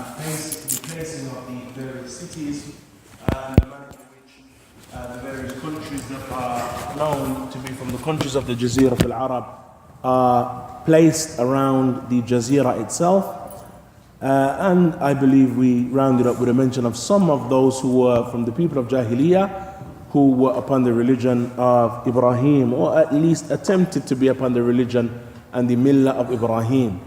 the placing of the various cities and the manner in which the various countries that are known to be from the countries of the Jazeera al-Arab are placed around the Jazeera itself. And I believe we rounded up with a mention of some of those who were from the people of Jahiliyyah who were upon the religion of Ibrahim, or at least attempted to be upon the religion and the millah of Ibrahim.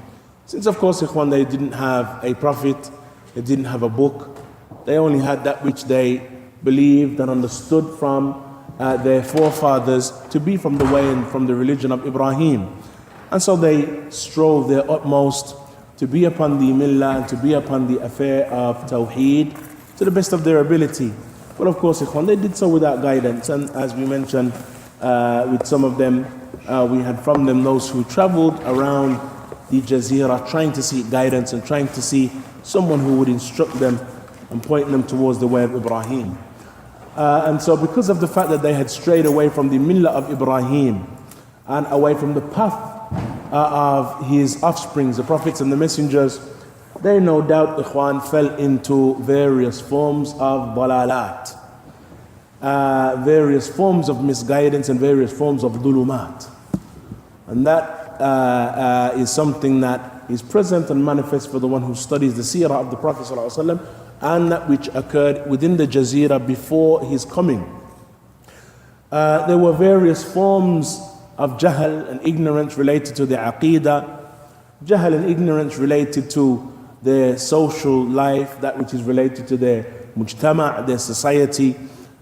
Since of course, ikhwan, they didn't have a prophet, they didn't have a book, they only had that which they believed and understood from their forefathers to be from the way and from the religion of Ibrahim. And so they strove their utmost to be upon the millah and to be upon the affair of Tawheed to the best of their ability. But of course, ikhwan, they did so without guidance. And as we mentioned, with some of them, we had from them those who traveled around the Jazeera trying to seek guidance and trying to see someone who would instruct them and point them towards the way of Ibrahim. And so because of the fact that they had strayed away from the millah of Ibrahim and away from the path of his offsprings, the prophets and the messengers, they no doubt, ikhwan, fell into various forms of dalalat, various forms of misguidance and various forms of dhulumat. And that is something that is present and manifest for the one who studies the seerah of the Prophet ﷺ and that which occurred within the Jazeera before his coming. There were various forms of jahl and ignorance related to the aqidah, jahl and ignorance related to their social life, that which is related to their mujtama', their society,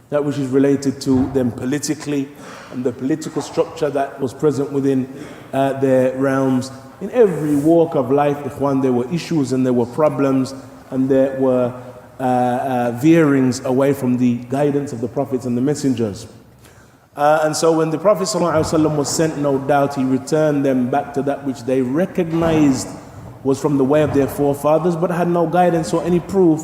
that which is related to them politically, and the political structure that was present within their realms. In every walk of life, ikhwan, there were issues and there were problems and there were veerings away from the guidance of the prophets and the messengers. And so when the Prophet ﷺ was sent, no doubt he returned them back to that which they recognized was from the way of their forefathers, but had no guidance or any proof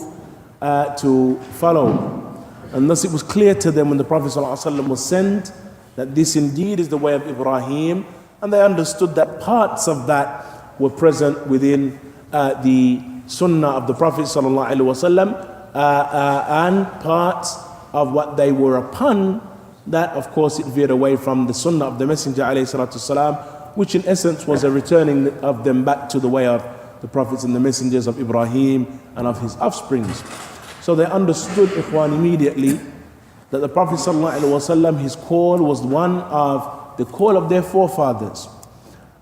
to follow. And thus it was clear to them when the Prophet ﷺ was sent that this indeed is the way of Ibrahim, and they understood that parts of that were present within the sunnah of the Prophet ﷺ, and parts of what they were upon, that of course it veered away from the sunnah of the Messenger ﷺ, which in essence was a returning of them back to the way of the prophets and the messengers of Ibrahim and of his offsprings. So they understood, ikhwan, immediately that the Prophet ﷺ, his call was one of the call of their forefathers,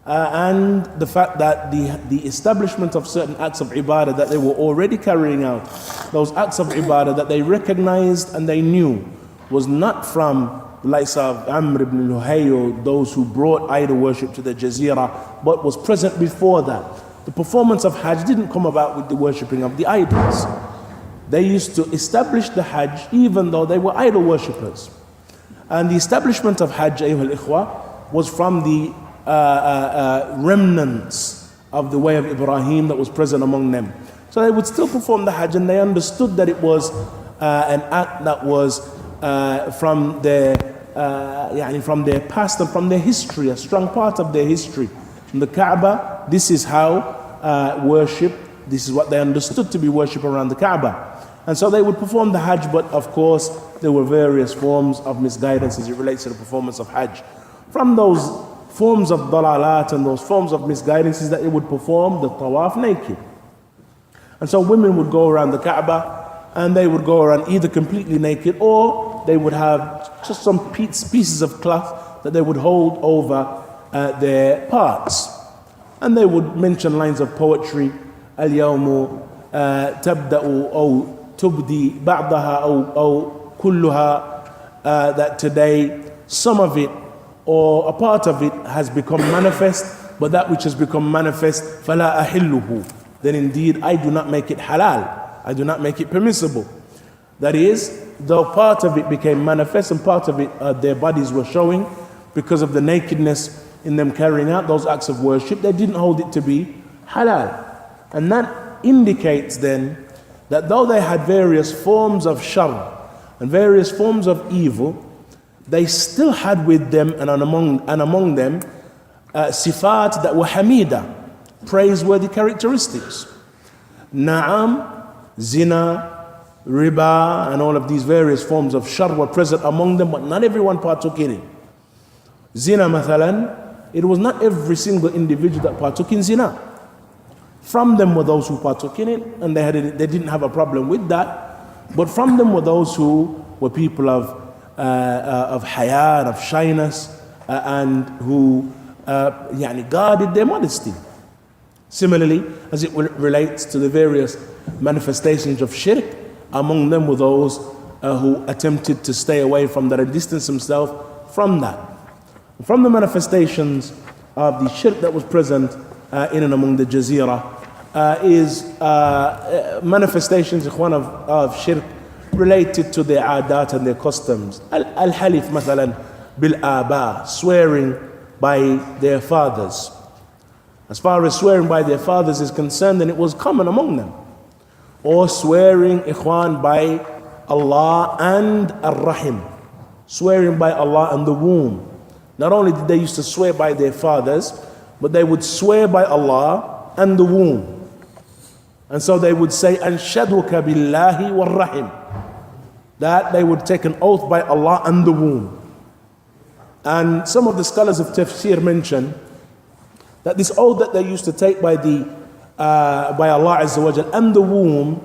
and the fact that the establishment of certain acts of ibadah that they were already carrying out, those acts of ibadah that they recognized and they knew was not from the likes of Amr ibn Luhay, those who brought idol worship to the Jazeera, but was present before that. The performance of Hajj didn't come about with the worshipping of the idols. They used to establish the Hajj even though they were idol worshippers. And the establishment of Hajj, ayyuhal ikhwa, was from the remnants of the way of Ibrahim that was present among them. So they would still perform the Hajj, and they understood that it was an act that was from their past and from their history, a strong part of their history. From the Kaaba, this is how worship, this is what they understood to be worship around the Kaaba. And so they would perform the Hajj, but of course there were various forms of misguidance as it relates to the performance of Hajj. From those forms of dalalat and those forms of misguidance is that they would perform the tawaf naked. And so women would go around the Kaaba and they would go around either completely naked, or they would have just some pieces of cloth that they would hold over their parts. And they would mention lines of poetry, al-yawmu tabda'u aw tubdi ba'daha aw kulluha, that today some of it or a part of it has become manifest, but that which has become manifest, fala ahilluhu, then indeed I do not make it halal, I do not make it permissible. That is, though part of it became manifest and part of it their bodies were showing because of the nakedness in them carrying out those acts of worship, they didn't hold it to be halal. And that indicates then that though they had various forms of shar and various forms of evil, they still had with them and among them sifat that were hamida, praiseworthy characteristics. Na'am, zina, riba, and all of these various forms of shar were present among them, but not everyone partook in it. Zina, mathalan, it was not every single individual that partook in zina. From them were those who partook in it, and they didn't have a problem with that. But from them were those who were people of haya, of shyness, and who guarded their modesty. Similarly, as it relates to the various manifestations of shirk, among them were those who attempted to stay away from that and distance themselves from that. From the manifestations of the shirk that was present in and among the Jazeera is manifestations of shirk related to their adat and their customs. Al-halif, mathalan, bil-aba, swearing by their fathers. As far as swearing by their fathers is concerned, then it was common among them. Or swearing, by Allah and ar-rahim, swearing by Allah and the womb. Not only did they used to swear by their fathers, but they would swear by Allah and the womb. And so they would say, Anshaduka billahi wal rahim. That they would take an oath by Allah and the womb. And some of the scholars of tafsir mention that this oath that they used to take by Allah Azza wa Jal and the womb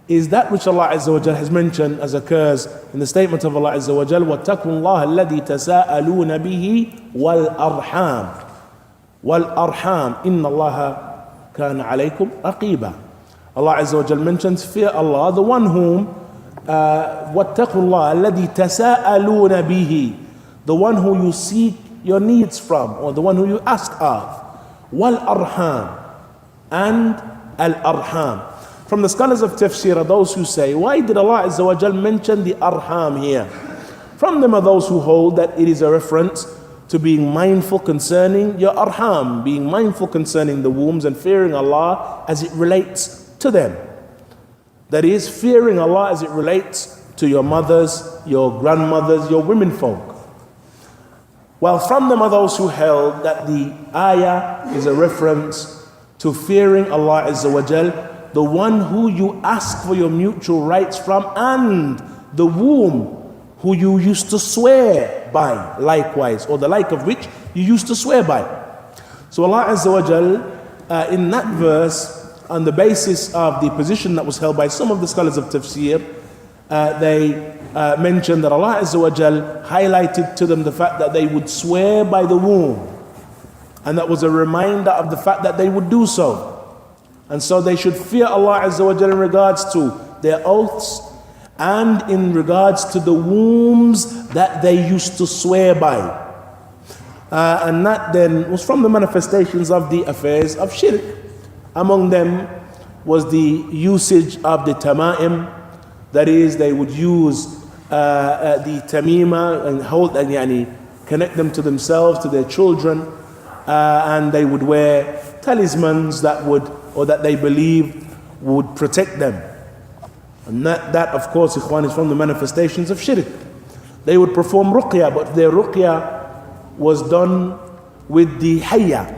is that which Allah Azza wa Jal has mentioned, as occurs in the statement of Allah Azza wa Jal, وَاتَّقُوا اللَّهَ الَّذِي تَسَاءَلُونَ بِهِ وَالْأَرْحَامِ وَالْأَرْحَامِ إِنَّ اللَّهَ كَانَ عَلَيْكُمْ رَقِيبًا. Allah Azza wa Jal mentions, fear Allah, the one whom وَاتَّقُوا اللَّهَ الَّذِي تَسَاءَلُونَ بِهِ, the one who you seek your needs from, or the one who you ask of. وَالْأَرْحَامِ, and al-arham. From the scholars of tafsir are those who say, why did Allah Azza wa Jal mention the arham here? From them are those who hold that it is a reference to being mindful concerning your arham, being mindful concerning the wombs and fearing Allah as it relates to them. That is, fearing Allah as it relates to your mothers, your grandmothers, your women folk. While from them are those who held that the ayah is a reference to fearing Allah Azza wa Jal, the one who you ask for your mutual rights from, and the womb who you used to swear by likewise, or the like of which you used to swear by. So Allah Azza wa Jal, in that verse, on the basis of the position that was held by some of the scholars of tafsir, they mentioned that Allah Azza wa Jal highlighted to them the fact that they would swear by the womb, and that was a reminder of the fact that they would do so. And so they should fear Allah Azza wa Jalla in regards to their oaths and in regards to the wombs that they used to swear by. And that then was from the manifestations of the affairs of shirk. Among them was the usage of the tama'im, that is, they would use the tamima and hold and connect them to themselves, to their children, and they would wear talismans that they believed would protect them. And that of course, ikhwan, is from the manifestations of shirk. They would perform ruqya, but their ruqya was done with the hayya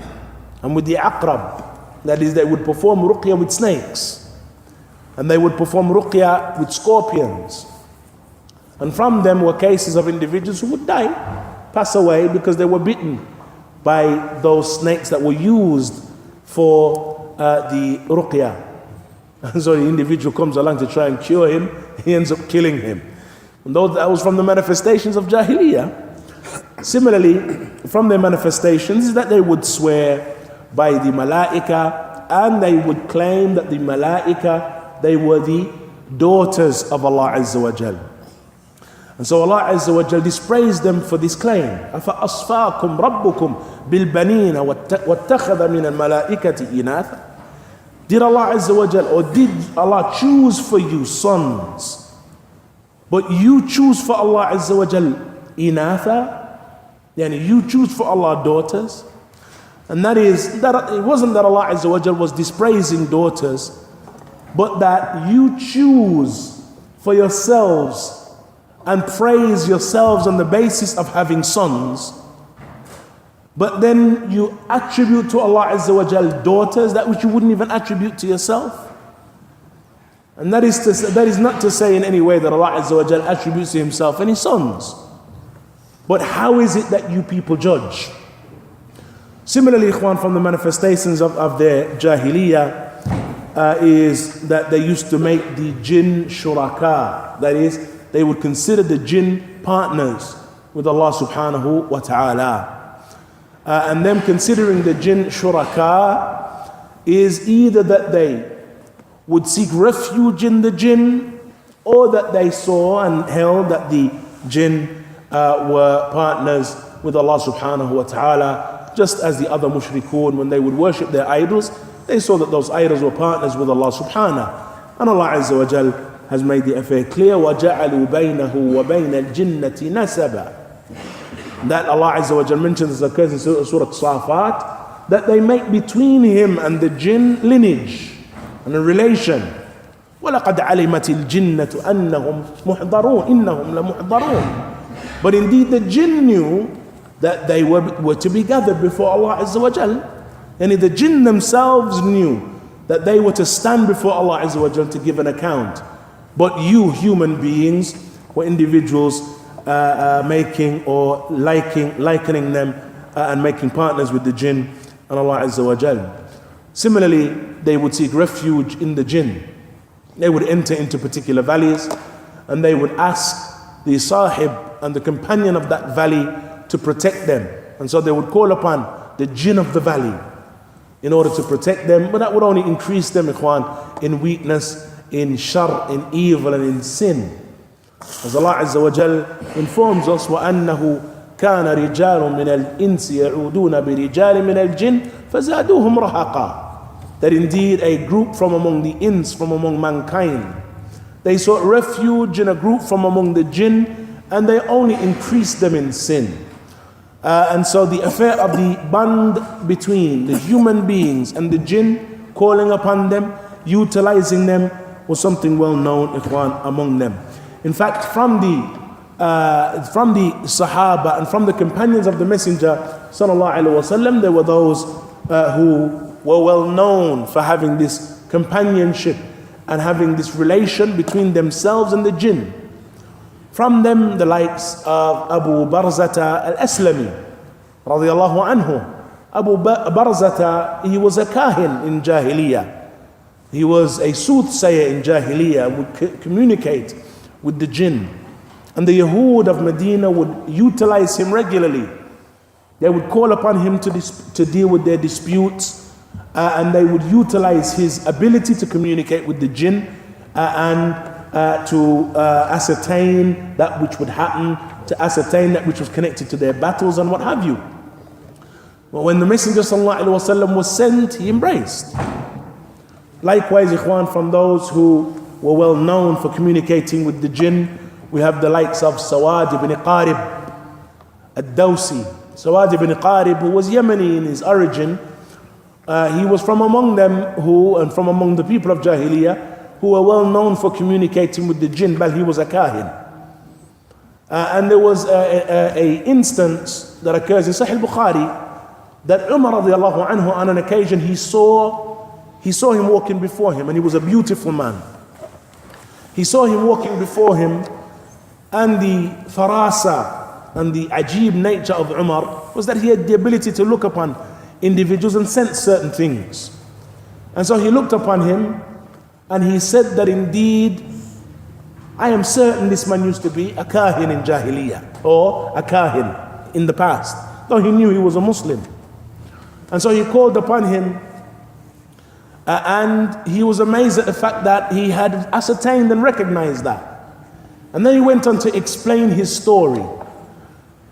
and with the aqrab. That is, they would perform ruqya with snakes, and they would perform ruqya with scorpions. And from them were cases of individuals who would die, pass away, because they were bitten by those snakes that were used for the ruqya. And so the individual comes along to try and cure him, he ends up killing him. And though that was from the manifestations of Jahiliyyah. Similarly, from their manifestations is that they would swear by the malaika, and they would claim that the malaika, they were the daughters of Allah Azza wa Jal. And so Allah Azza wa Jal dispraised them for this claim. أَفَأَصْفَاكُمْ رَبُّكُمْ بِالْبَنِينَ وَاتَّخَذَ مِنَ الْمَلَائِكَةِ إِنَاثًا. Did Allah Azza wa Jal, or did Allah choose for you sons, but you choose for Allah Azza wa Jal inatha? Yani you choose for Allah daughters? And that is, that it wasn't that Allah Azza wa Jal was dispraising daughters, but that you choose for yourselves and praise yourselves on the basis of having sons, but then you attribute to Allah Azza wa Jal daughters, that which you wouldn't even attribute to yourself. And that is not to say in any way that Allah Azza wa Jal attributes to himself any sons. But how is it that you people judge? Similarly, ikhwan, from the manifestations of their jahiliyyah is that they used to make the jinn shuraka. That is, they would consider the jinn partners with Allah subhanahu wa ta'ala. And them considering the jinn shuraka is either that they would seek refuge in the jinn, or that they saw and held that the jinn were partners with Allah subhanahu wa ta'ala. Just as the other mushrikun, when they would worship their idols, they saw that those idols were partners with Allah subhanahu. And Allah Azza wa Jal has made the affair clear. وَجَعَلُوا بَيْنَهُ وَبَيْنَ الْجِنَّةِ نَسَبًا. That Allah Azza wa Jal mentions, as occurs in Surah Safat, that they make between him and the jinn lineage and a relation. وَلَقَدْ عَلِمَتِ الْجِنَّةُ أَنَّهُمْ مُحْضَرُونَ إِنَّهُمْ لَمُحْضَرُونَ. But indeed the jinn knew that they were to be gathered before Allah Azza wa Jal. And the jinn themselves knew that they were to stand before Allah Azza wa Jal to give an account. But you human beings were individuals making or likening them and making partners with the jinn and Allah Azza wa Jal. Similarly, they would seek refuge in the jinn. They would enter into particular valleys and they would ask the sahib and the companion of that valley to protect them. And so they would call upon the jinn of the valley in order to protect them, but that would only increase them, ikhwan, in weakness, in shar, in evil, and in sin. As Allah Azza wa Jal informs us, وَأَنَّهُ كَانَ رِجَالٌ مِنَ الْإِنسِ يَعُودُونَ بِرِجَالٍ مِنَ الْجِنِّ فَزَادُوهُمْ رَهَقًا. That indeed a group from among the ins, from among mankind, they sought refuge in a group from among the jinn, and they only increased them in sin. And so the affair of the bond between the human beings and the jinn, calling upon them, utilizing them, was something well known, ikhwan, among them. In fact, from the Sahaba and from the companions of the Messenger sallallahu alaihi wasallam, there were those who were well known for having this companionship and having this relation between themselves and the jinn. From them, the likes of Abu Barzata al-Aslami, radiyallahu anhu. Abu Barzata, he was a kahin in Jahiliyyah. He was a soothsayer in Jahiliyyah, would communicate with the jinn. And the Yahud of Medina would utilize him regularly. They would call upon him to deal with their disputes, and they would utilize his ability to communicate with the jinn and to ascertain that which would happen, to ascertain that which was connected to their battles and what have you. But when the Messenger ﷺ was sent, he embraced. Likewise, ikhwan, from those who were well known for communicating with the jinn, we have the likes of Sawad ibn Qarib al-Dawsi. Sawad ibn Qarib, who was Yemeni in his origin, he was from among them and from among the people of Jahiliyyah, who were well known for communicating with the jinn, but he was a kahin. And there was a instance that occurs in Sahih Bukhari that Umar radiallahu anhu, on an occasion, he saw him walking before him, and he was a beautiful man. He saw him walking before him, and the farasa and the ajib nature of Umar was that he had the ability to look upon individuals and sense certain things. And so he looked upon him, and he said that indeed, I am certain this man used to be a kahin in Jahiliyyah, or a kahin in the past, though he knew he was a Muslim. And so he called upon him, and he was amazed at the fact that he had ascertained and recognized that. And then he went on to explain his story.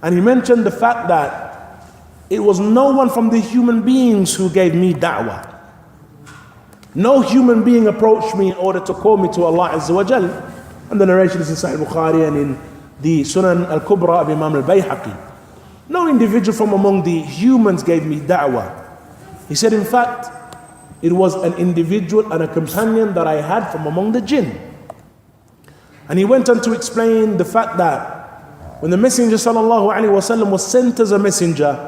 And he mentioned the fact that it was no one from the human beings who gave me da'wah. No human being approached me in order to call me to Allah Azza wa Jal. And the narration is in Sahih Bukhari and in the Sunan al-Kubra of Imam al-Bayhaqi. No individual from among the humans gave me da'wah. He said, in fact, it was an individual and a companion that I had from among the jinn. And he went on to explain the fact that when the Messenger sallallahu alaihi wasallam was sent as a messenger,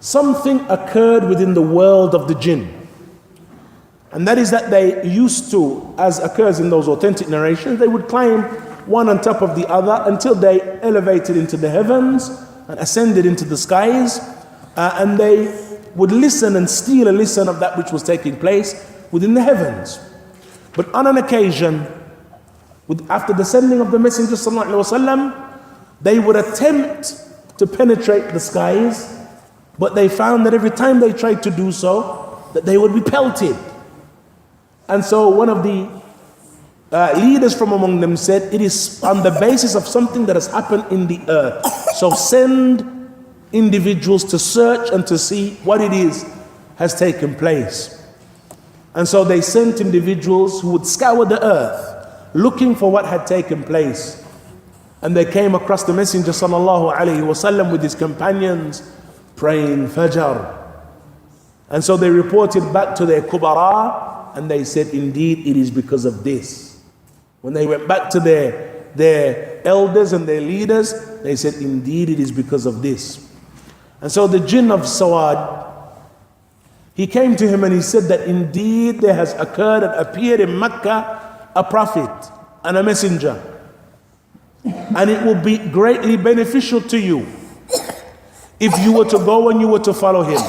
something occurred within the world of the jinn. And that is that they used to, as occurs in those authentic narrations, they would climb one on top of the other until they elevated into the heavens and ascended into the skies, and they would listen and steal a listen of that which was taking place within the heavens. But on an occasion, after descending of the Messenger ﷺ, they would attempt to penetrate the skies, but they found that every time they tried to do so, that they would be pelted. And so one of the leaders from among them said, it is on the basis of something that has happened in the earth. So send individuals to search and to see what it is has taken place. And so they sent individuals who would scour the earth looking for what had taken place. And they came across the Messenger sallallahu alaihi wasallam with his companions praying Fajr. And so they reported back to their kubara, and they said, indeed, it is because of this. When they went back to their elders and their leaders, they said, indeed, it is because of this. And so the jinn of Sawad, he came to him and he said that indeed there has occurred and appeared in Mecca a prophet and a messenger. And it will be greatly beneficial to you if you were to go and you were to follow him.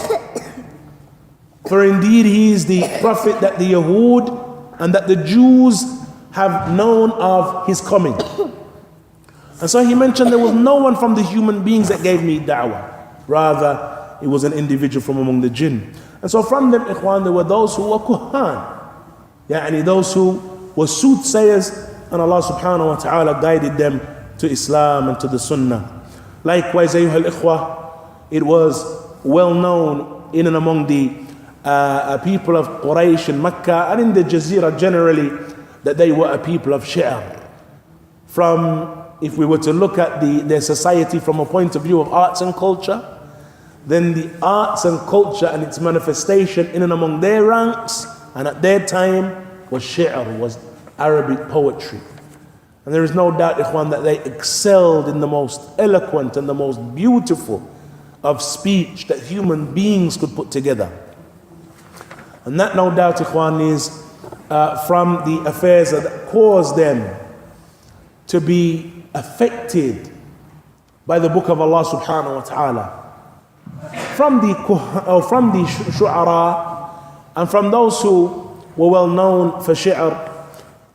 For indeed he is the prophet that the Yahud and that the Jews have known of his coming. And so he mentioned there was no one from the human beings that gave me da'wah. Rather, it was an individual from among the jinn. And so from them, ikhwan, there were those who were kuhan. Yani those who were soothsayers, and Allah subhanahu wa ta'ala guided them to Islam and to the Sunnah. Likewise, ayyuha al-ikhwah, it was well known in and among the people of Quraysh in Mecca and in the Jazeera generally that they were a people of shi'r. From, if we were to look at their society from a point of view of arts and culture, then the arts and culture and its manifestation in and among their ranks and at their time was shi'r, was Arabic poetry. And there is no doubt, ikhwan, that they excelled in the most eloquent and the most beautiful of speech that human beings could put together. And that, no doubt, ikhwan, is from the affairs that caused them to be affected by the book of Allah subhanahu wa ta'ala. From the shu'ara and from those who were well known for shi'r,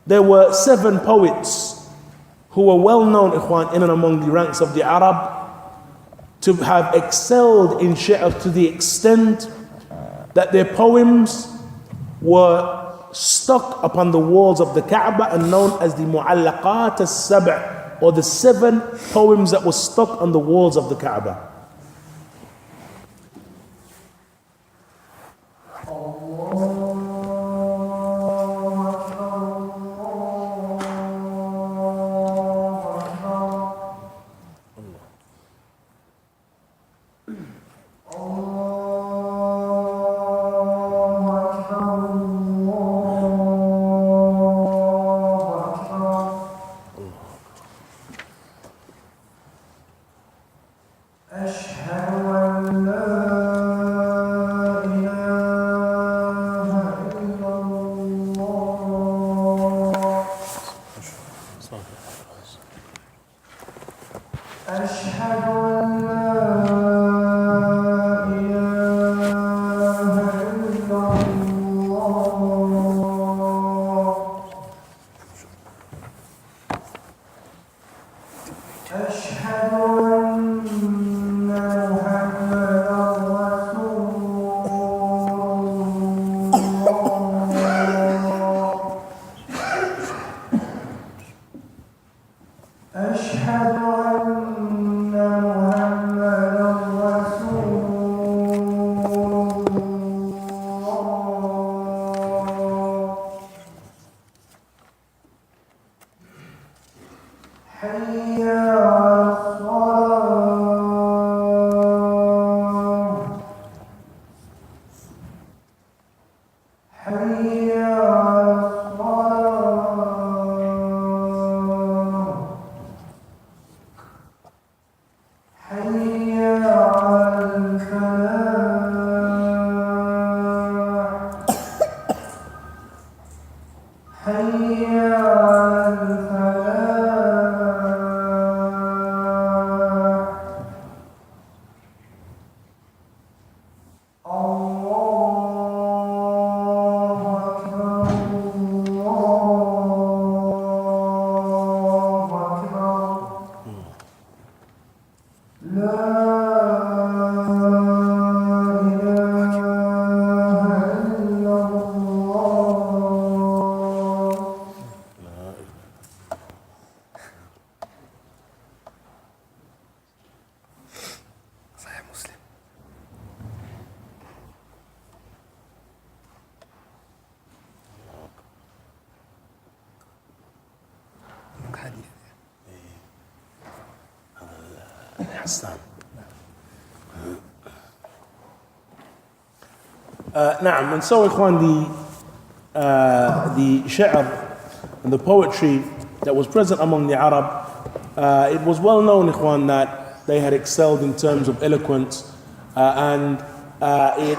there were 7 poets who were well known, ikhwan, in and among the ranks of the Arab, to have excelled in shi'r to the extent that their poems were stuck upon the walls of the Kaaba and known as the Mu'allaqat as-Sab', or the 7 poems that were stuck on the walls of the Kaaba. حي على الفلاح نعم, and so ikhwan, the shi'r and the poetry that was present among the Arab, it was well known ikhwan that they had excelled in terms of eloquence, and it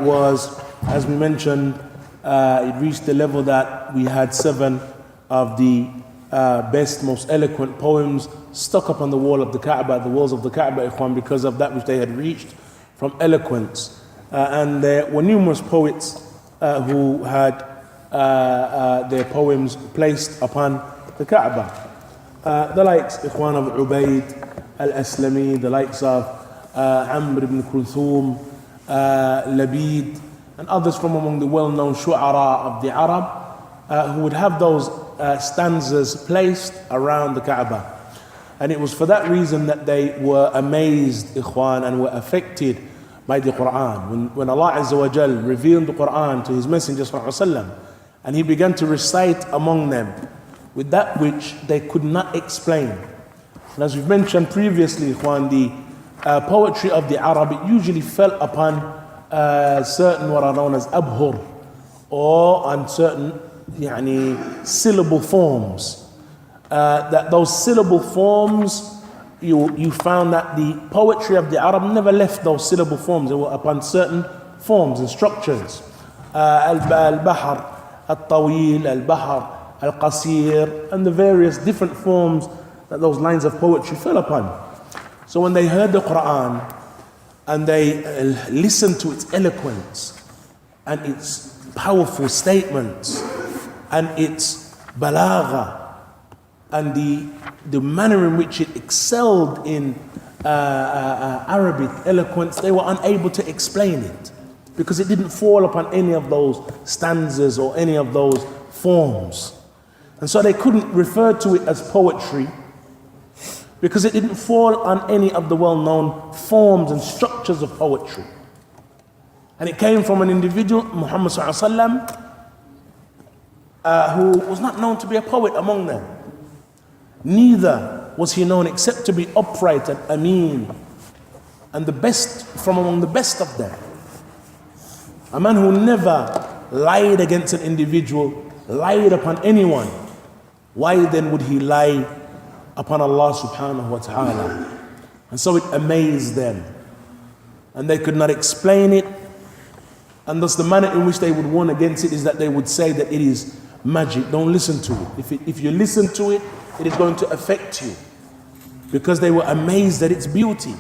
was, as we mentioned, it reached the level that we had 7 of the best, most eloquent poems stuck up on the wall of the Kaaba, the walls of the Kaaba ikhwan, because of that which they had reached from eloquence. And there were numerous poets who had their poems placed upon the Kaaba. The likes Ikhwan of Ubayd al-Aslami, the likes of Amr ibn Kulthum, Labid, and others from among the well-known shu'ara of the Arab who would have those stanzas placed around the Kaaba. And it was for that reason that they were amazed, Ikhwan, and were affected by the Quran. When Allah Azza wa Jal revealed the Quran to His Messenger Sallallahu Alaihi Wasallam, and He began to recite among them with that which they could not explain. And as we've mentioned previously, Ikhwan, the poetry of the Arab, it usually fell upon certain what are known as abhur, or on certain syllable forms. That those syllable forms, you found that the poetry of the Arab never left those syllable forms. They were upon certain forms and structures. Al-Bahr, Al-Tawil, Al-Bahr, Al-Qasir, and the various different forms that those lines of poetry fell upon. So when they heard the Quran and they listened to its eloquence and its powerful statements and its balagha and the manner in which it excelled in Arabic eloquence, they were unable to explain it because it didn't fall upon any of those stanzas or any of those forms. And so they couldn't refer to it as poetry because it didn't fall on any of the well-known forms and structures of poetry. And it came from an individual, Muhammad Sallallahu Alaihi Wasallam, who was not known to be a poet among them. Neither was he known except to be upright and ameen, and the best from among the best of them. A man who never lied against an individual, lied upon anyone. Why then would he lie upon Allah subhanahu wa ta'ala? And so it amazed them, and they could not explain it. And thus the manner in which they would warn against it is that they would say that it is magic. Don't listen to it. If you listen to it, it is going to affect you, because they were amazed at its beauty.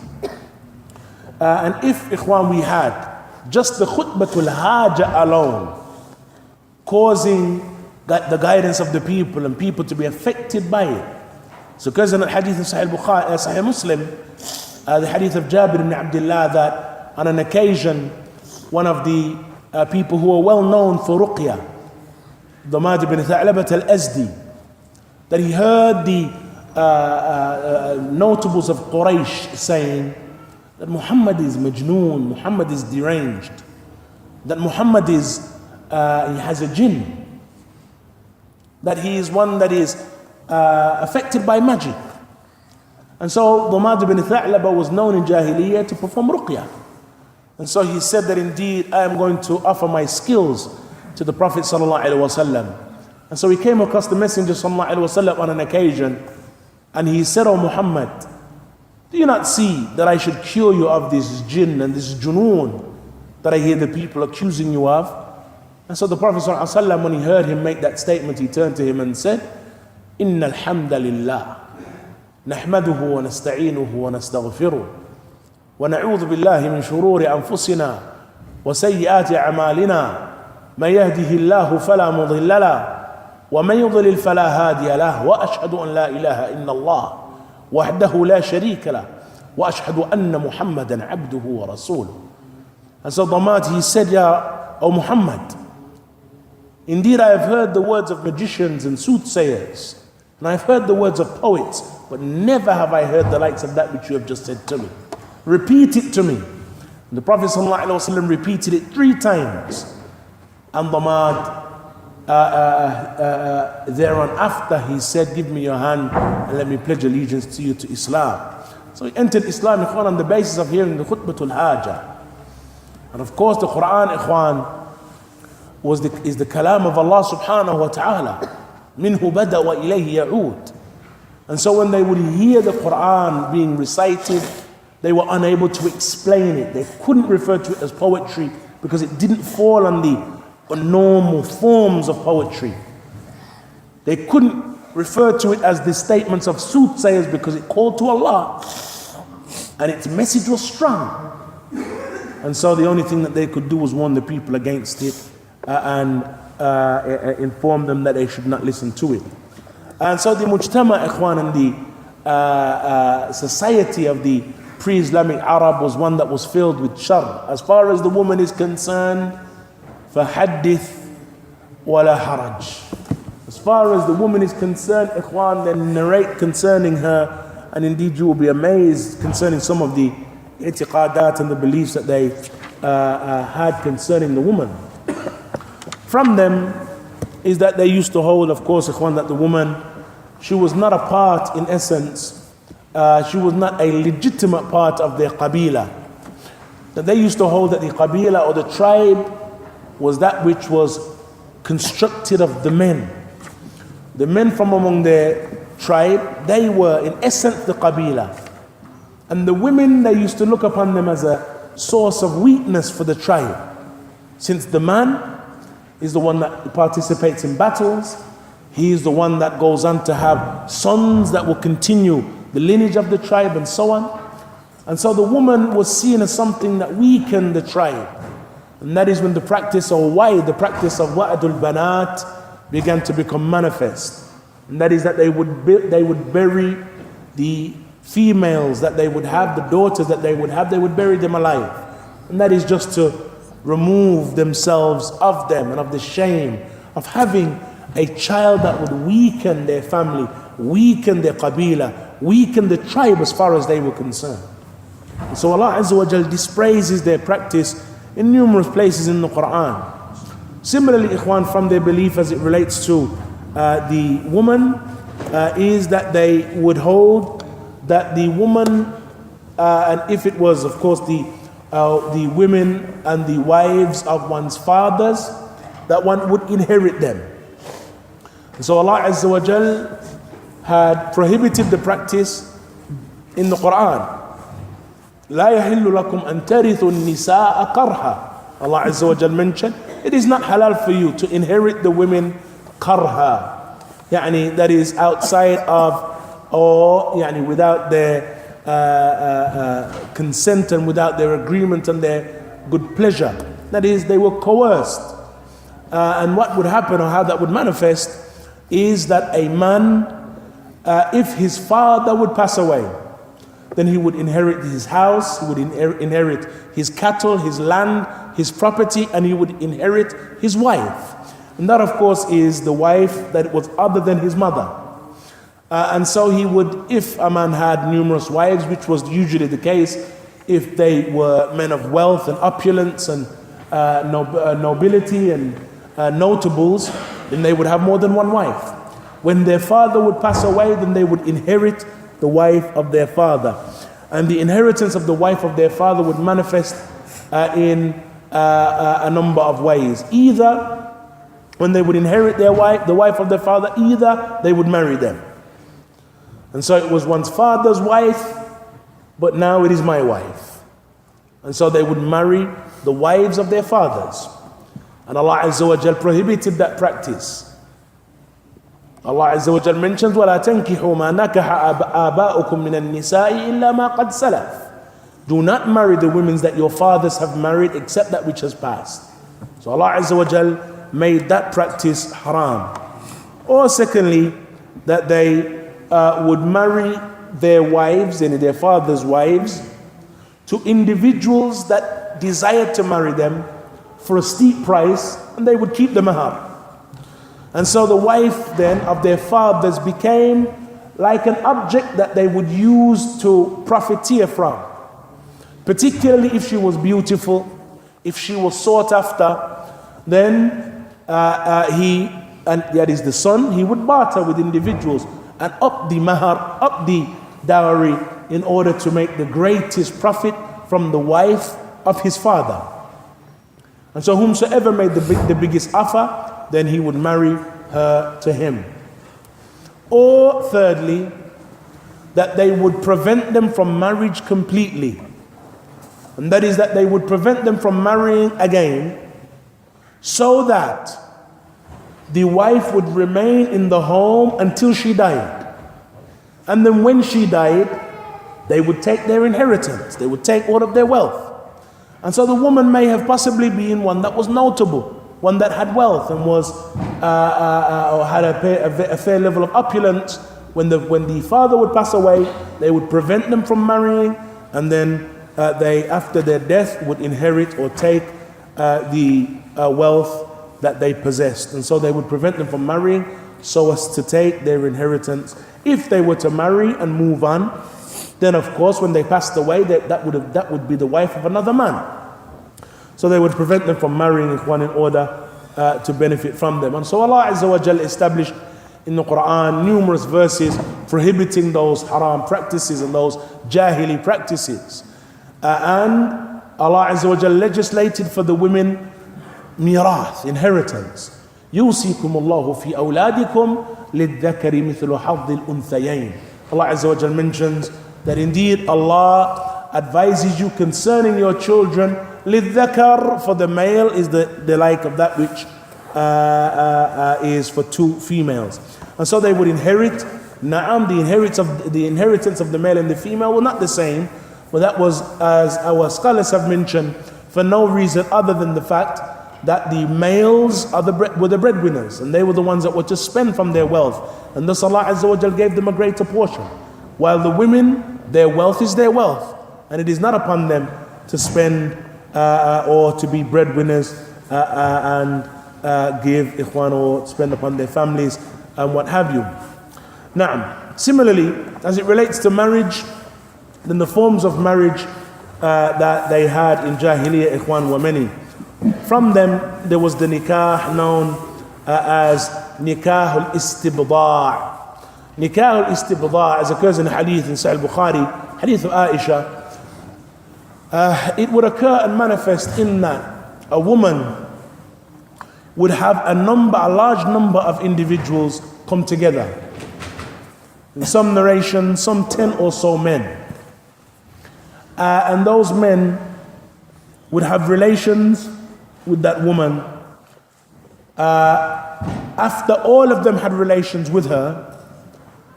And if, ikhwan, we had just the khutbatul haja alone causing the guidance of the people and people to be affected by it. So because in the hadith in Sahih Muslim, the hadith of Jabir ibn Abdullah, that on an occasion one of the people who are well known for ruqya, Damad ibn Tha'labat al-Azdi, that he heard the notables of Quraysh saying that Muhammad is majnoon, Muhammad is deranged, that Muhammad is, he has a jinn, that he is one that is affected by magic. And so Damad ibn Tha'laba was known in Jahiliyyah to perform ruqya. And so he said that indeed I am going to offer my skills to the Prophet sallallahu alaihi wasallam. And so he came across the Messenger sallallahu alaihi wasallam on an occasion, and he said, "O Muhammad, do you not see that I should cure you of this jinn and this junoon that I hear the people accusing you of?" And so the Prophet ﷺ, when he heard him make that statement, he turned to him and said, Inna alhamdulillah, nahmaduhu wa nasta'inuhu wa nastaghfiruh, wa na'udhu billahi min shururi anfusina, wa sayyiati a'malina, man yahdihillahu fala mudilla lahu, wa man yudlil fala hadiya lahu, wa ashhadu an la ilaha illa Allah, wahdahu la sharika lahu, wa ashhadu anna Muhammadan abduhu wa rasuluh. And so Damad, he said, Ya, O Muhammad, indeed I have heard the words of magicians and soothsayers, and I have heard the words of poets, but never have I heard the likes of that which you have just said to me. Repeat it to me. And the Prophet ﷺ repeated it 3 times. And Damad, thereon after, he said, give me your hand and let me pledge allegiance to you to Islam. So he entered Islam, ikhwan, on the basis of hearing the khutbatul hajah. And of course the Quran, ikhwan, is the kalam of Allah subhanahu wa ta'ala. Minhu bada wa ilayhi ya'ud. And so when they would hear the Quran being recited, they were unable to explain it. They couldn't refer to it as poetry because it didn't fall on the normal forms of poetry. They couldn't refer to it as the statements of soothsayers because it called to Allah and its message was strong. And so the only thing that they could do was warn the people against it and inform them that they should not listen to it. And so the mujtama, ikhwan, and the society of the pre-Islamic Arab was one that was filled with shar. As far as the woman is concerned, فَحَدِّثْ وَلَا حَرَجْ. As far as the woman is concerned, ikhwan, then narrate concerning her, and indeed you will be amazed concerning some of the i'tiqadat and the beliefs that they had concerning the woman. From them is that they used to hold, of course, ikhwan, that the woman, she was not a part, in essence, she was not a legitimate part of their qabila. That they used to hold that the qabila or the tribe was that which was constructed of the men. The men from among their tribe, they were in essence the qabila. And the women, they used to look upon them as a source of weakness for the tribe. Since the man is the one that participates in battles, he is the one that goes on to have sons that will continue the lineage of the tribe and so on. And so the woman was seen as something that weakened the tribe. And that is when the practice, or why the practice of wa'adul banat began to become manifest. And that is that they would bury the females that they would have, the daughters that they would bury them alive. And that is just to remove themselves of them and of the shame of having a child that would weaken their family, weaken their qabila, weaken the tribe as far as they were concerned. And so Allah Azza wa Jal dispraises their practice in numerous places in the Quran. Similarly, ikhwan, from their belief as it relates to the woman, is that they would hold that the woman, and if it was, of course, the women and the wives of one's fathers, that one would inherit them. And so Allah Azza wa Jal had prohibited the practice in the Quran. لا يحل لكم أن ترثوا النساء كرها. Allah Azza wa Jal mentioned, it is not halal for you to inherit the women karha. Yani, that is outside of, or yani, without their consent and without their agreement and their good pleasure. That is, they were coerced. And what would happen, or how that would manifest, is that a man, if his father would pass away, then he would inherit his house, he would inherit his cattle, his land, his property, and he would inherit his wife. And that, of course, is the wife that was other than his mother. And so he would, if a man had numerous wives, which was usually the case, if they were men of wealth and opulence and nobility and notables, then they would have more than one wife. When their father would pass away, then they would inherit the wife of their father. And the inheritance of the wife of their father would manifest in a number of ways. Either when they would inherit their wife, the wife of their father, either they would marry them. And so it was one's father's wife, but now it is my wife. And so they would marry the wives of their fathers. And Allah Azza wa Jal prohibited that practice. Allah Azza wa Jal mentions, وَلَا تَنْكِحُوا مَا نَكَحَ آبَاؤُكُم مِّنَ النِّسَاءِ إِلَّا مَا قَدْ سَلَفَ. Do not marry the women that your fathers have married except that which has passed. So Allah Azza wa Jal made that practice haram. Or secondly, that they would marry their wives and their fathers' wives to individuals that desired to marry them for a steep price, and they would keep the mahar. And so the wife then of their fathers became like an object that they would use to profiteer from, particularly if she was beautiful, if she was sought after. Then he, and that is the son, he would barter with individuals and up the mahar, up the dowry, in order to make the greatest profit from the wife of his father. And so whomsoever made the biggest offer, then he would marry her to him. Or thirdly, that they would prevent them from marriage completely. And that is that they would prevent them from marrying again, so that the wife would remain in the home until she died. And then when she died, they would take their inheritance. They would take all of their wealth. And so the woman may have possibly been one that was notable, one that had wealth and was or had a fair level of opulence. When the father would pass away, they would prevent them from marrying, and then they, after their death, would inherit or take the wealth that they possessed. And so they would prevent them from marrying so as to take their inheritance. If they were to marry and move on, then of course when they passed away, that would be the wife of another man. So they would prevent them from marrying one in order to benefit from them. And so Allah Azza wa Jal established in the Quran numerous verses prohibiting those haram practices and those jahili practices. And Allah Azza wa Jal legislated for the women mirath, inheritance. يوصيكم الله في أولادكم للذكر مثل حظ الأنثيين. Allah Azza wa Jal mentions that indeed Allah advises you concerning your children. للذكر, for the male is the like of that which is for two females. And so they would inherit. Na'am, the inheritance of the male and the female were not the same, but that was, as our scholars have mentioned, for no reason other than the fact that the males were the breadwinners, and they were the ones that were to spend from their wealth, and thus Allah Azza wa Jal gave them a greater portion. While the women, their wealth is their wealth, and it is not upon them to spend or to be breadwinners and give ikhwan or spend upon their families and what have you. Now, similarly, as it relates to marriage, then the forms of marriage that they had in Jahiliyyah, ikhwan, were many. From them, there was the nikah known as nikah al-istibda'. Nikah al-istibda', as occurs in hadith in Sahih Bukhari, hadith of Aisha, it would occur and manifest in that a woman would have a large number of individuals come together. In some narrations, some 10 or so men. And those men would have relations with that woman. After all of them had relations with her,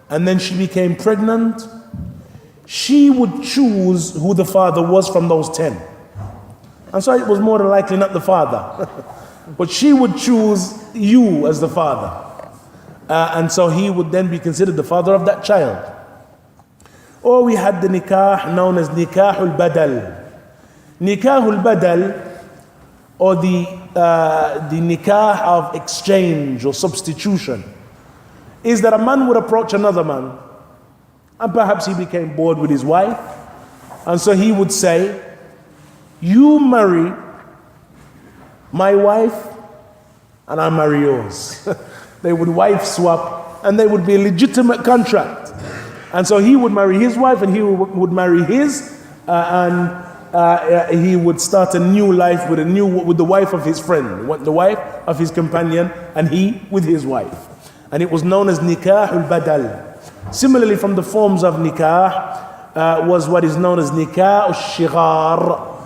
and then she became pregnant, she would choose who the father was from those 10. And so it was more than likely not the father. But she would choose you as the father. And so he would then be considered the father of that child. Or we had the nikah known as nikahul badal. Nikahul badal, or the nikah of exchange or substitution, is that a man would approach another man, and perhaps he became bored with his wife, and so he would say, you marry my wife and I marry yours. They would wife swap, and they would be a legitimate contract. And so he would marry his wife and he would marry his, and he would start a new life with the wife of his friend, the wife of his companion, and he with his wife. And it was known as nikahul badal. Similarly, from the forms of nikah was what is known as nikah al-shighar.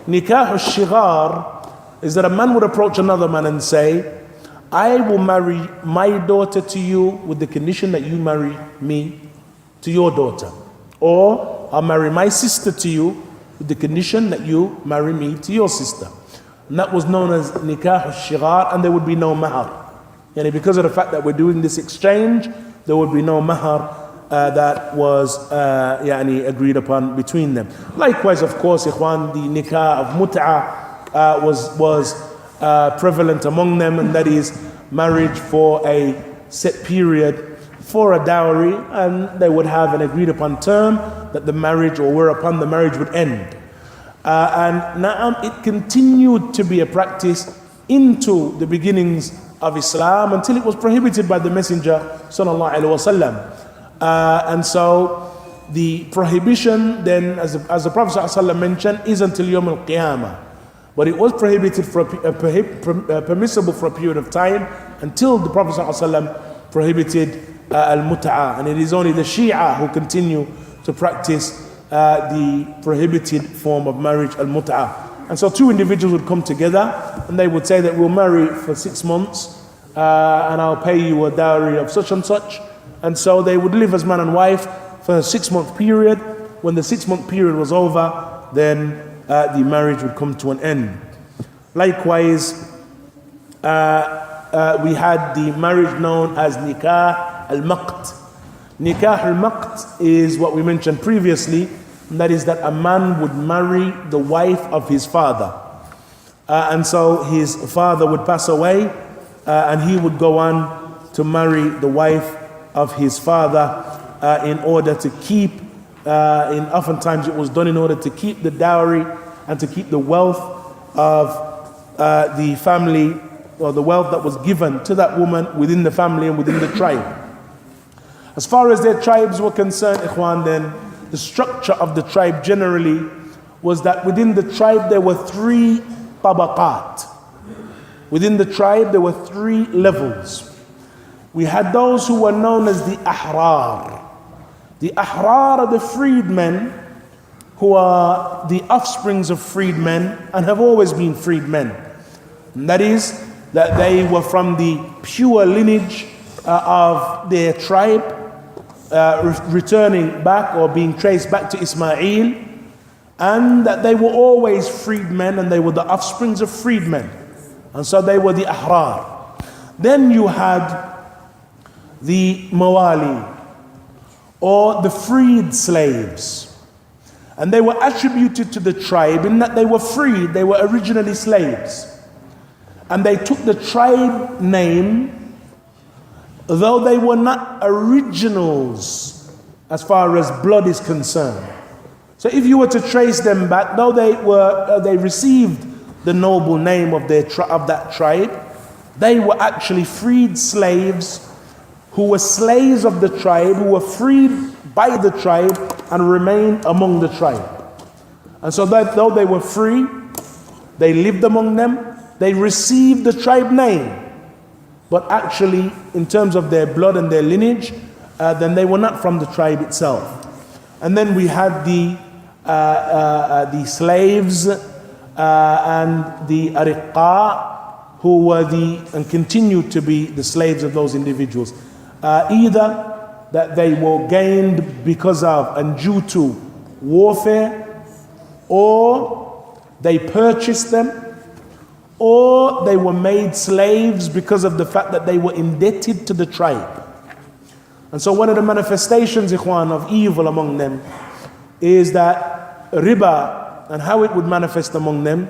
Nikah al-shighar is that a man would approach another man and say, I will marry my daughter to you with the condition that you marry me to your daughter. Or I'll marry my sister to you with the condition that you marry me to your sister. And that was known as nikah al-shighar, and there would be no mahar. Yani because of the fact that we're doing this exchange, there would be no mahar that was agreed upon between them. Likewise, of course, ikhwan, the nikah of mut'ah was prevalent among them, and that is marriage for a set period for a dowry, and they would have an agreed upon term that the marriage, or whereupon the marriage would end. And na'am, it continued to be a practice into the beginnings of Islam until it was prohibited by the Messenger sallallahu alaihi wasallam. And so the prohibition then, as the Prophet sallallahu alaihi wasallam mentioned, is until Yawm al-Qiyamah. But it was prohibited permissible for a period of time until the Prophet sallallahu alaihi wasallam prohibited al-mut'ah, and it is only the Shia who continue to practice the prohibited form of marriage, al-mut'ah. And so two individuals would come together and they would say that we'll marry for 6 months and I'll pay you a dowry of such and such. And so they would live as man and wife for a 6-month period. When the 6-month period was over, then the marriage would come to an end. Likewise, we had the marriage known as nikah al-maqt. Nikah al-maqt is what we mentioned previously, and that is that a man would marry the wife of his father. And so his father would pass away, and he would go on to marry the wife of his father in order to keep, oftentimes it was done in order to keep the dowry and to keep the wealth of the family, or the wealth that was given to that woman within the family and within the tribe. As far as their tribes were concerned, ikhwan, then the structure of the tribe generally was that within the tribe there were 3 tabaqat. Within the tribe there were 3 levels. We had those who were known as the ahrar. The ahrar are the freedmen who are the offsprings of freedmen and have always been freedmen. And that is that they were from the pure lineage of their tribe, returning back or being traced back to Ismail, and that they were always freedmen and they were the offsprings of freedmen. And so they were the ahrar. Then you had the mawali, or the freed slaves. And they were attributed to the tribe in that they were freed, they were originally slaves. And they took the tribe name, though they were not originals as far as blood is concerned. So if you were to trace them back, though they received the noble name of that tribe, they were actually freed slaves who were slaves of the tribe, who were freed by the tribe and remained among the tribe. And so that though they were free, they lived among them, they received the tribe name, but actually in terms of their blood and their lineage, then they were not from the tribe itself. And then we had the slaves and the ariqa, who were and continued to be the slaves of those individuals. Either that they were gained because of and due to warfare, or they purchased them, or they were made slaves because of the fact that they were indebted to the tribe. And so one of the manifestations, ikhwan, of evil among them is that riba, and how it would manifest among them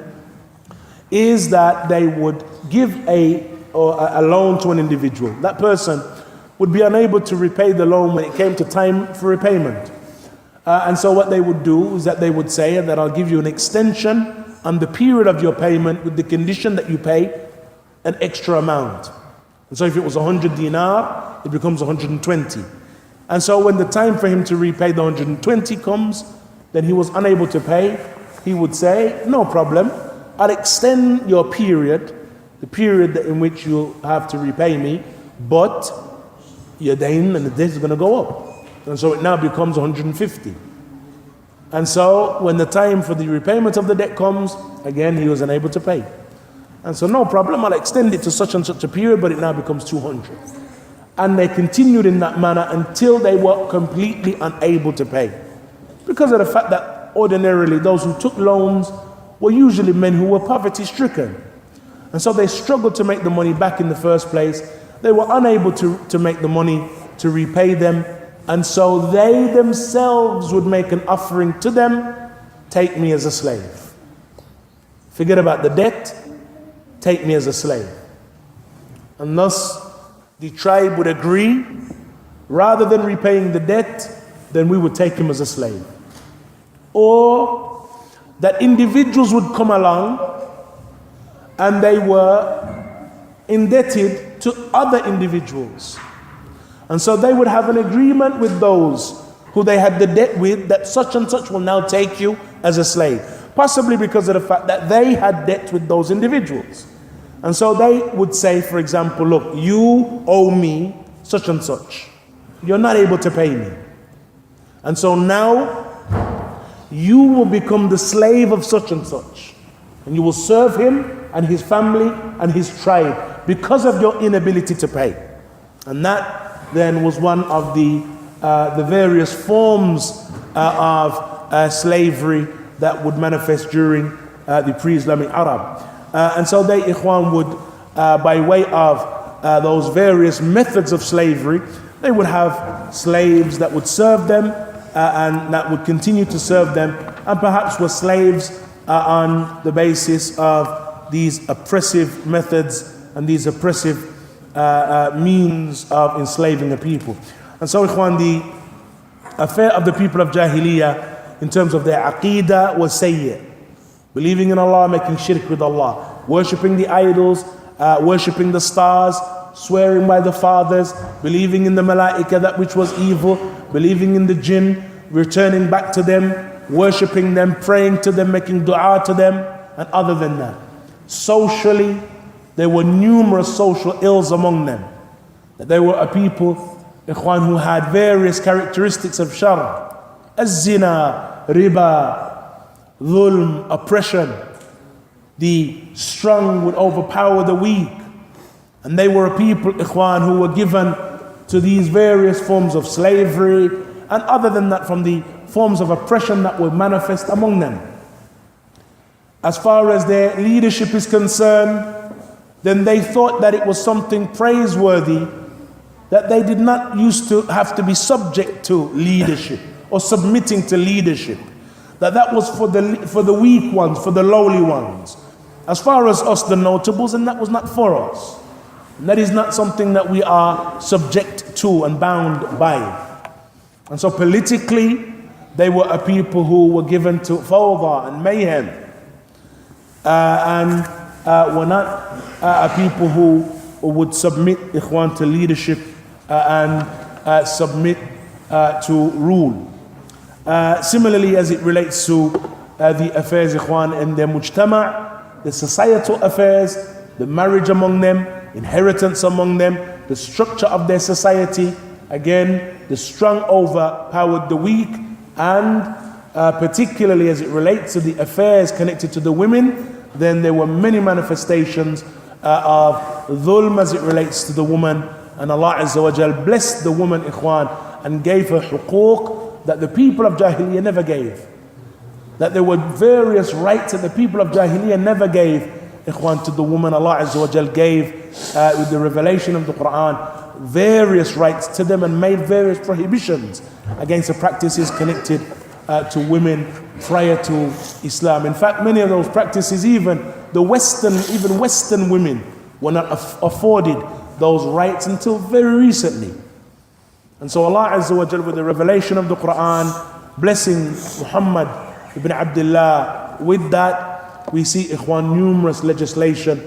is that they would give a loan to an individual. That person would be unable to repay the loan when it came to time for repayment. And so what they would do is that they would say that I'll give you an extension on the period of your payment with the condition that you pay an extra amount. And so if it was 100 dinar, it becomes 120. And so when the time for him to repay the 120 comes, then he was unable to pay, he would say, no problem, I'll extend your period, the period in which you'll have to repay me, but your dain and the debt is going to go up. And so it now becomes 150. And so when the time for the repayment of the debt comes, again he was unable to pay. And so no problem, I'll extend it to such and such a period, but it now becomes 200. And they continued in that manner until they were completely unable to pay. Because of the fact that ordinarily those who took loans were usually men who were poverty stricken. And so they struggled to make the money back in the first place. They were unable to make the money to repay them. And so they themselves would make an offering to them, take me as a slave. Forget about the debt, take me as a slave. And thus the tribe would agree, rather than repaying the debt, then we would take him as a slave. Or that individuals would come along and they were indebted to other individuals. And so they would have an agreement with those who they had the debt with, that such and such will now take you as a slave. Possibly because of the fact that they had debt with those individuals. And so they would say, for example, look, you owe me such and such. You're not able to pay me. And so now you will become the slave of such and such. And you will serve him and his family and his tribe because of your inability to pay. And that then was one of the various forms of slavery that would manifest during the pre-Islamic Arab. And so they, Ikhwan, would, by way of those various methods of slavery, they would have slaves that would serve them and that would continue to serve them, and perhaps were slaves on the basis of these oppressive methods and these oppressive means of enslaving a people. And so, Ikhwan, the affair of the people of Jahiliyyah in terms of their aqeedah was sayyi'. Believing in Allah, making shirk with Allah, worshipping the idols, worshipping the stars, swearing by the fathers, believing in the malaika, that which was evil, believing in the jinn, returning back to them, worshipping them, praying to them, making dua to them, and other than that. Socially, there were numerous social ills among them. That they were a people, Ikhwan, who had various characteristics of shar, az-zina, riba, dhulm, oppression. The strong would overpower the weak. And they were a people, Ikhwan, who were given to these various forms of slavery, and other than that, from the forms of oppression that were manifest among them. As far as their leadership is concerned, then they thought that it was something praiseworthy that they did not used to have to be subject to leadership or submitting to leadership. That was for the weak ones, for the lowly ones. As far as us, the notables, and that was not for us. And that is not something that we are subject to and bound by. And so politically, they were a people who were given to fawda and mayhem. And were not a people who would submit, Ikhwan, to leadership and submit to rule. Similarly, as it relates to the affairs, Ikhwan, in their mujtama', the societal affairs, the marriage among them, inheritance among them, the structure of their society, again, the strong overpowered the weak, and particularly as it relates to the affairs connected to the women, then there were many manifestations of dhulm as it relates to the woman. And Allah Azza wa Jal blessed the woman, Ikhwan, and gave her huquq that the people of Jahiliyyah never gave. That there were various rights that the people of Jahiliyyah never gave, Ikhwan, to the woman. Allah Azza wa Jal gave, with the revelation of the Quran, various rights to them and made various prohibitions against the practices connected to women prior to Islam. In fact, many of those practices, even Western women were not afforded those rights until very recently. And so Allah Azza wa Jal, with the revelation of the Quran, blessing Muhammad ibn Abdullah, with that we see, Ikhwan, numerous legislation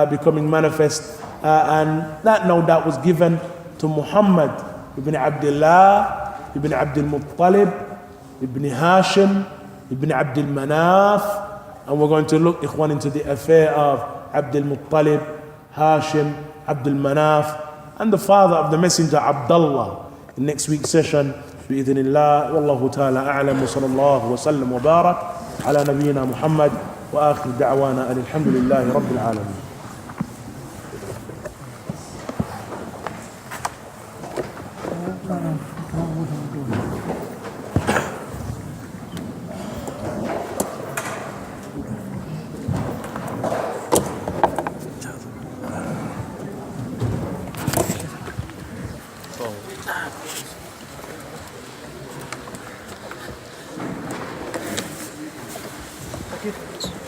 becoming manifest, and that no doubt was given to Muhammad ibn Abdullah, ibn Abdul Muttalib, ibn Hashim, ibn Abdul Manaf. And we're going to look, Ikhwan, into the affair of Abdul Muttalib, Hashim, Abdul Manaf, and the father of the messenger, Abdullah, in next week's session, بإذن الله. والله تعالى أعلم وصلى الله وسلم وبارك على نبينا محمد وآخر دعوانا أن الحمد لله رب العالمين. Thank you.